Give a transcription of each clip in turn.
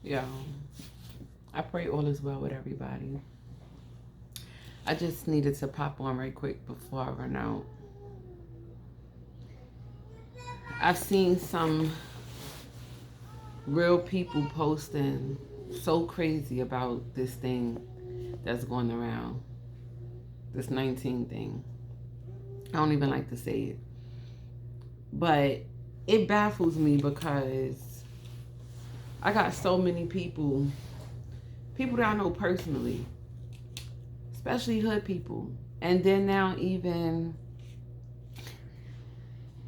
Yeah, I pray all is well with everybody. I just needed to pop on right quick before I run out. I've seen some real people posting so crazy about this thing that's going around, this 19 thing. I don't even like to say it, but it baffles me because I got so many people that I know personally, especially hood people, and then now even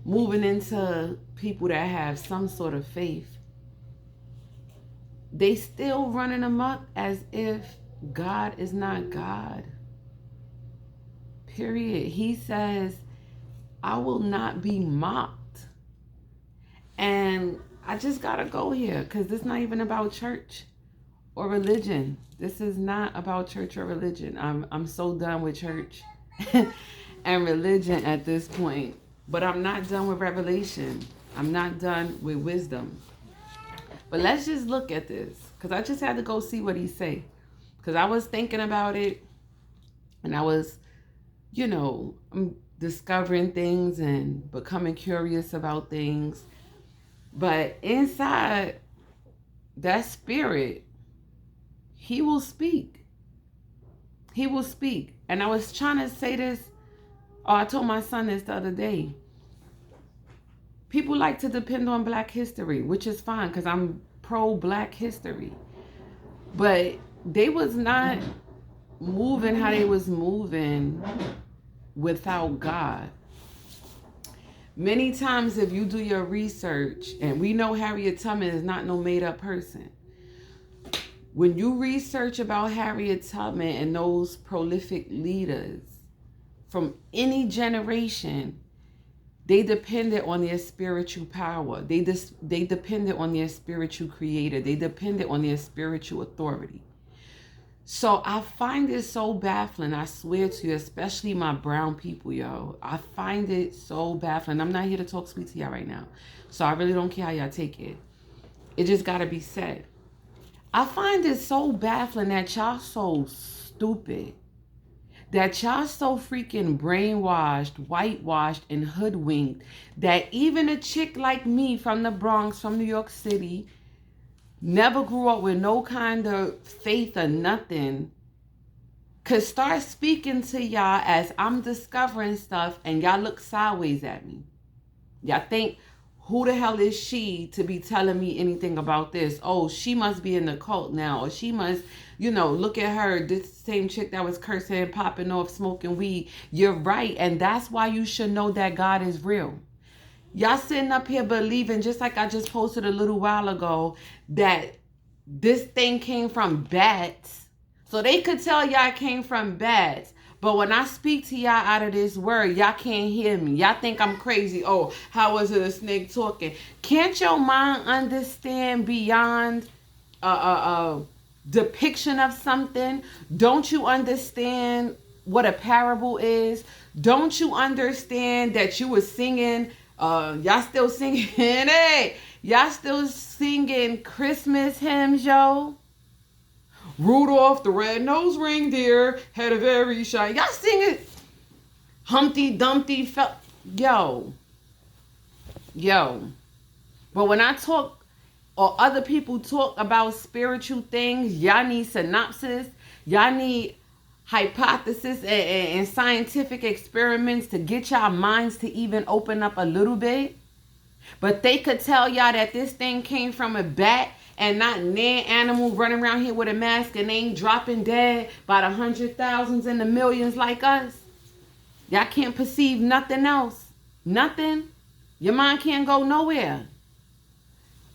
moving into people that have some sort of faith, they still running amok as if God is not God. Period. He says, I will not be mocked. And I just gotta go here because it's not even about church or religion. This is not about church or religion. I'm so done with church and religion at this point. But I'm not done with revelation. I'm not done with wisdom. But let's just look at this. Because I just had to go see what he say. Because I was thinking about it. And I was, I'm discovering things and becoming curious about things. But inside that spirit, he will speak. He will speak. And I was trying to say this. Oh, I told my son this the other day. People like to depend on Black history, which is fine because I'm pro Black history. But they was not moving how they was moving without God. Many times if you do your research, and we know Harriet Tubman is not no made up person. When you research about Harriet Tubman and those prolific leaders from any generation, they depended on their spiritual power. They depended on their spiritual creator. They depended on their spiritual authority. So I find it so baffling, I swear to you, especially my brown people, yo. I find it so baffling. I'm not here to talk sweet to y'all right now. So I really don't care how y'all take it. It just gotta be said. I find it so baffling that y'all so stupid. That y'all so freaking brainwashed, whitewashed, and hoodwinked that even a chick like me from the Bronx, from New York City, never grew up with no kind of faith or nothing, could start speaking to y'all as I'm discovering stuff and y'all look sideways at me. Y'all think, who the hell is she to be telling me anything about this? Oh, she must be in the cult now. Or she must, look at her, this same chick that was cursing, popping off, smoking weed. You're right. And that's why you should know that God is real. Y'all sitting up here believing, just like I just posted a little while ago, that this thing came from bats. So they could tell y'all came from bats. But when I speak to y'all out of this word, y'all can't hear me. Y'all think I'm crazy. Oh, how was it a snake talking? Can't your mind understand beyond a depiction of something? Don't you understand what a parable is? Don't you understand that you were singing, y'all still singing, hey, y'all still singing Christmas hymns, yo? Rudolph the red-nosed reindeer had a very shiny. Y'all sing it. Humpty Dumpty felt. Yo. But when I talk or other people talk about spiritual things, y'all need synopsis. Y'all need hypothesis and scientific experiments to get y'all minds to even open up a little bit. But they could tell y'all that this thing came from a bat and not nan animal running around here with a mask and they ain't dropping dead by the hundred thousands and the millions like us. Y'all can't perceive nothing else. Nothing. Your mind can't go nowhere.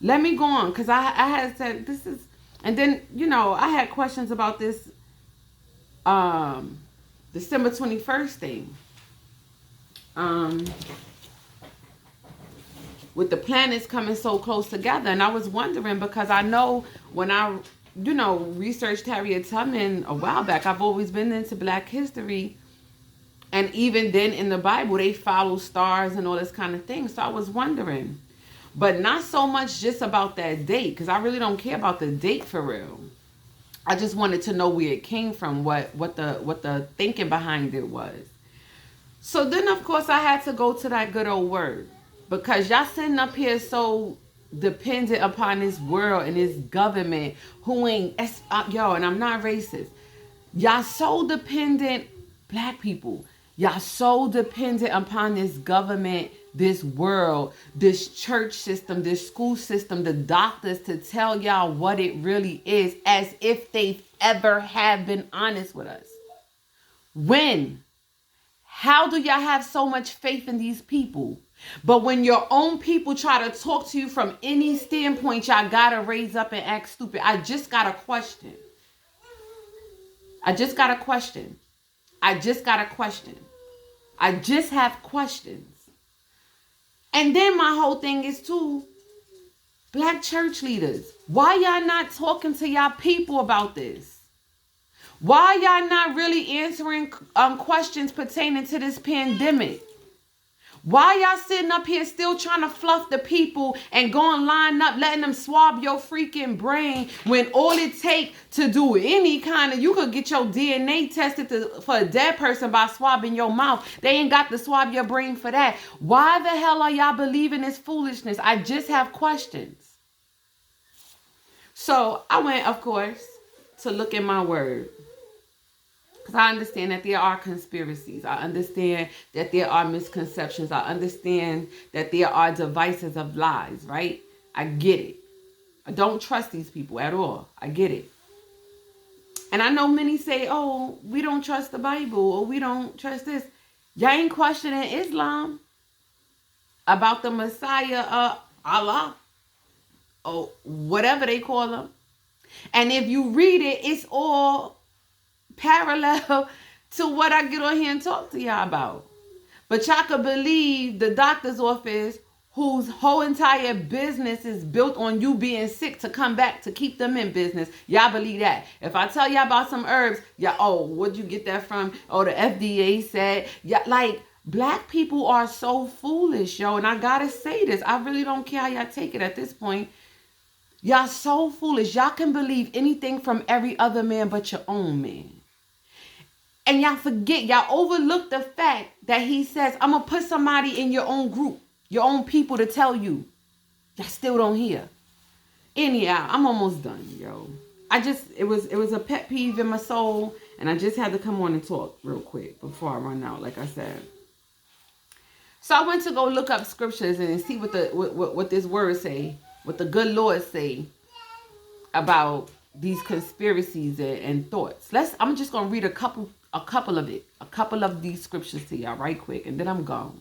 Let me go on, because I had said this is, and then, I had questions about this December 21st thing. With the planets coming so close together. And I was wondering, because I know when I, researched Harriet Tubman a while back, I've always been into Black history. And even then in the Bible, they follow stars and all this kind of thing. So I was wondering. But not so much just about that date, because I really don't care about the date for real. I just wanted to know where it came from, what the thinking behind it was. So then, of course, I had to go to that good old word, because y'all sitting up here so dependent upon this world and this government who ain't yo, and I'm not racist. Y'all so dependent, black people. Y'all so dependent upon this government, this world, this church system, this school system, the doctors to tell y'all what it really is, as if they ever have been honest with us. When? How do y'all have so much faith in these people? But when your own people try to talk to you from any standpoint, y'all gotta raise up and act stupid. I just got a question. I just have questions. And then my whole thing is too, black church leaders, why y'all not talking to y'all people about this? Why y'all not really answering questions pertaining to this pandemic? Why y'all sitting up here still trying to fluff the people and going line up, letting them swab your freaking brain, when all it takes to do any kind of, you could get your DNA tested for a dead person by swabbing your mouth. They ain't got to swab your brain for that. Why the hell are y'all believing this foolishness? I just have questions. So I went, of course, to look in my word. Because I understand that there are conspiracies. I understand that there are misconceptions. I understand that there are devices of lies, right? I get it. I don't trust these people at all. I get it. And I know many say, oh, we don't trust the Bible, or we don't trust this. Y'all ain't questioning Islam about the Messiah, Allah, or whatever they call him. And if you read it, it's all parallel to what I get on here and talk to y'all about. But y'all could believe the doctor's office, whose whole entire business is built on you being sick to come back to keep them in business. Y'all believe that. If I tell y'all about some herbs, y'all, oh, where'd you get that from? Oh, the FDA said. Yeah, like, black people are so foolish, yo. And I gotta say this. I really don't care how y'all take it at this point. Y'all so foolish. Y'all can believe anything from every other man but your own man. And y'all forget, y'all overlook the fact that he says, I'm going to put somebody in your own group, your own people to tell you. Y'all still don't hear. Anyhow, I'm almost done, yo. It was a pet peeve in my soul, and I just had to come on and talk real quick before I run out, like I said. So I went to go look up scriptures and see what this word say, what the good Lord say about these conspiracies and thoughts. I'm just going to read a couple of these scriptures to y'all right quick, and then I'm gone.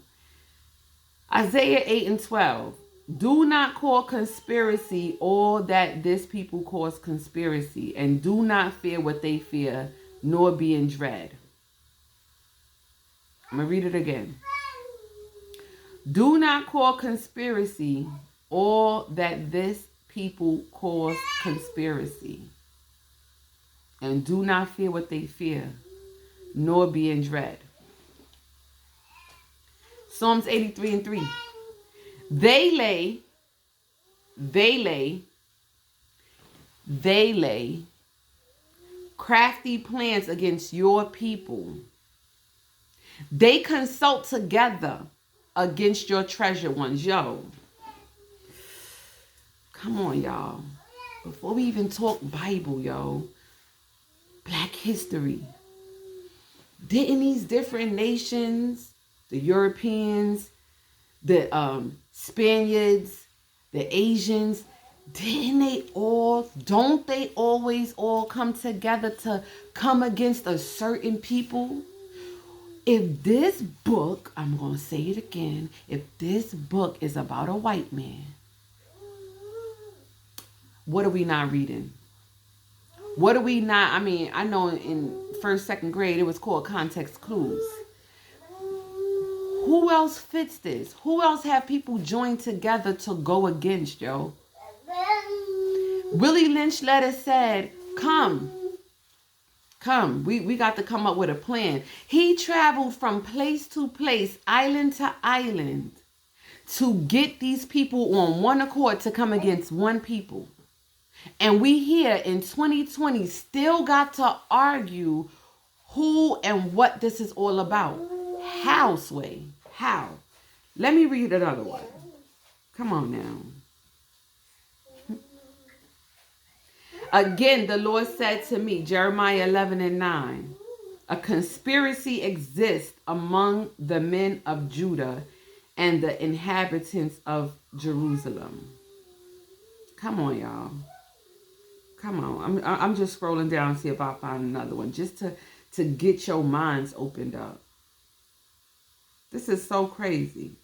Isaiah 8:12. Do not call conspiracy all that this people calls conspiracy, and do not fear what they fear, nor be in dread. I'm going to read it again. Do not call conspiracy all that this people calls conspiracy, and do not fear what they fear, nor be in dread. Psalms 83:3. They lay crafty plans against your people. They consult together against your treasured ones. Yo, come on, y'all. Before we even talk Bible, yo, Black history. Didn't these different nations, the Europeans, the Spaniards, the Asians, don't they always all come together to come against a certain people? If this book, I'm going to say it again, if this book is about a white man, what are we not reading? What are we not, I know in first, second grade, it was called context clues. Who else fits this? Who else have people joined together to go against, yo? Willie Lynch letter said, come, we got to come up with a plan. He traveled from place to place, island to island, to get these people on one accord to come against one people. And we here in 2020 still got to argue who and what this is all about. How, Sway? How? Let me read another one. Come on now. Again, the Lord said to me, Jeremiah 11:9, a conspiracy exists among the men of Judah and the inhabitants of Jerusalem. Come on, y'all. Come on. I'm just scrolling down to see if I find another one, just to get your minds opened up. This is so crazy.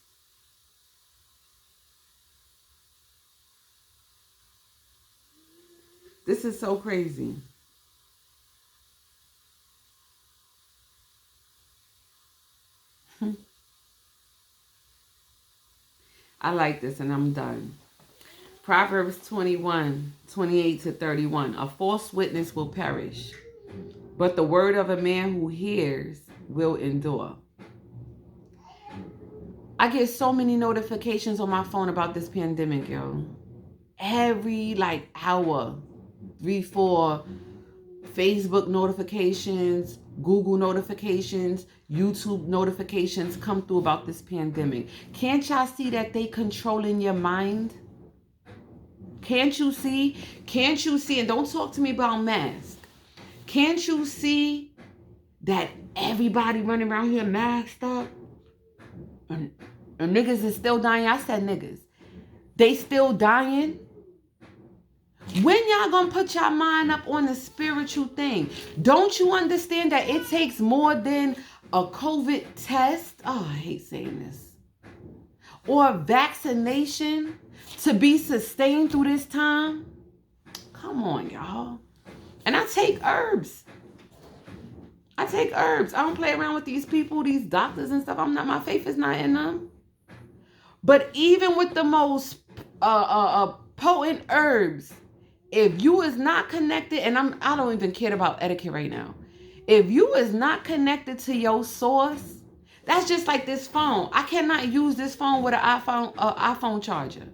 This is so crazy. I like this, and I'm done. Proverbs 21:28-31. A false witness will perish, but the word of a man who hears will endure. I get so many notifications on my phone about this pandemic, yo. Every hour, 3-4 Facebook notifications, Google notifications, YouTube notifications come through about this pandemic. Can't y'all see that they controlling your mind? Can't you see? Can't you see? And don't talk to me about masks. Can't you see that everybody running around here masked up? And niggas is still dying. I said niggas. They still dying. When y'all gonna put your mind up on the spiritual thing? Don't you understand that it takes more than a COVID test? Oh, I hate saying this. Or a vaccination to be sustained through this time? Come on, y'all. And I take herbs. I don't play around with these people, these doctors and stuff. My faith is not in them. But even with the most potent herbs, if you is not connected, and I don't even care about etiquette right now. If you is not connected to your source, that's just like this phone. I cannot use this phone with an iPhone charger.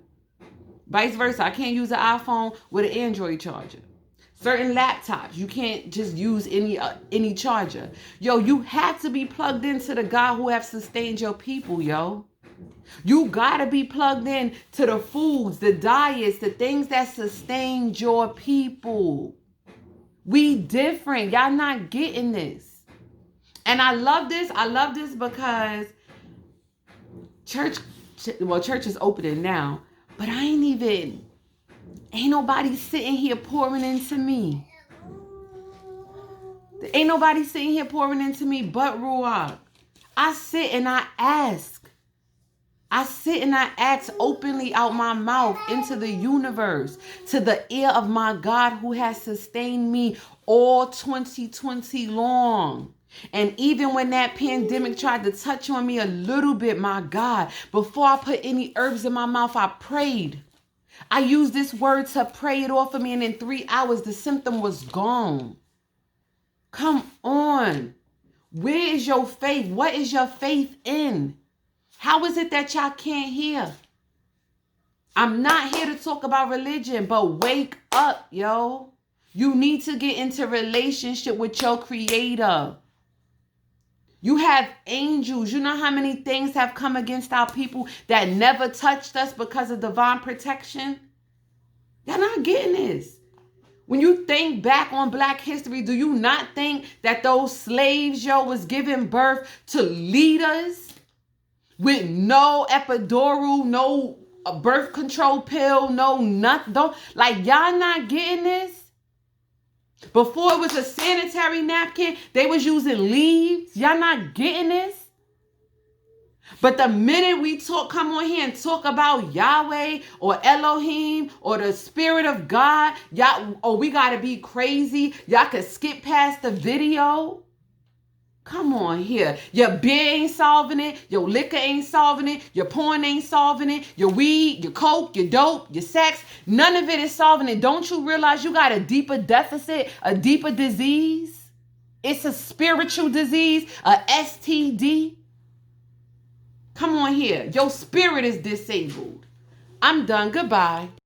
Vice versa, I can't use an iPhone with an Android charger. Certain laptops, you can't just use any charger. Yo, you have to be plugged into the God who have sustained your people, yo. You gotta be plugged in to the foods, the diets, the things that sustain your people. We different. Y'all not getting this. And I love this. I love this because church is opening now, but ain't nobody sitting here pouring into me. Ain't nobody sitting here pouring into me but Ruach. I sit and I ask. I sit and I ask openly out my mouth into the universe, to the ear of my God who has sustained me all 2020 long. And even when that pandemic tried to touch on me a little bit, my God, before I put any herbs in my mouth, I prayed. I used this word to pray it off of me, and in 3 hours, the symptom was gone. Come on. Where is your faith? What is your faith in? How is it that y'all can't hear? I'm not here to talk about religion, but wake up, yo. You need to get into relationship with your creator. You have angels. You know how many things have come against our people that never touched us because of divine protection? Y'all not getting this. When you think back on Black history, do you not think that those slaves, yo, was giving birth to leaders with no epidural, no birth control pill, no nothing? Like, y'all not getting this? Before it was a sanitary napkin, they was using leaves. Y'all not getting this? But the minute we come on here and talk about Yahweh or Elohim or the Spirit of God, we gotta be crazy. Y'all could skip past the video. Come on here. Your beer ain't solving it. Your liquor ain't solving it. Your porn ain't solving it. Your weed, your coke, your dope, your sex. None of it is solving it. Don't you realize you got a deeper deficit, a deeper disease? It's a spiritual disease, a STD. Come on here. Your spirit is disabled. I'm done. Goodbye.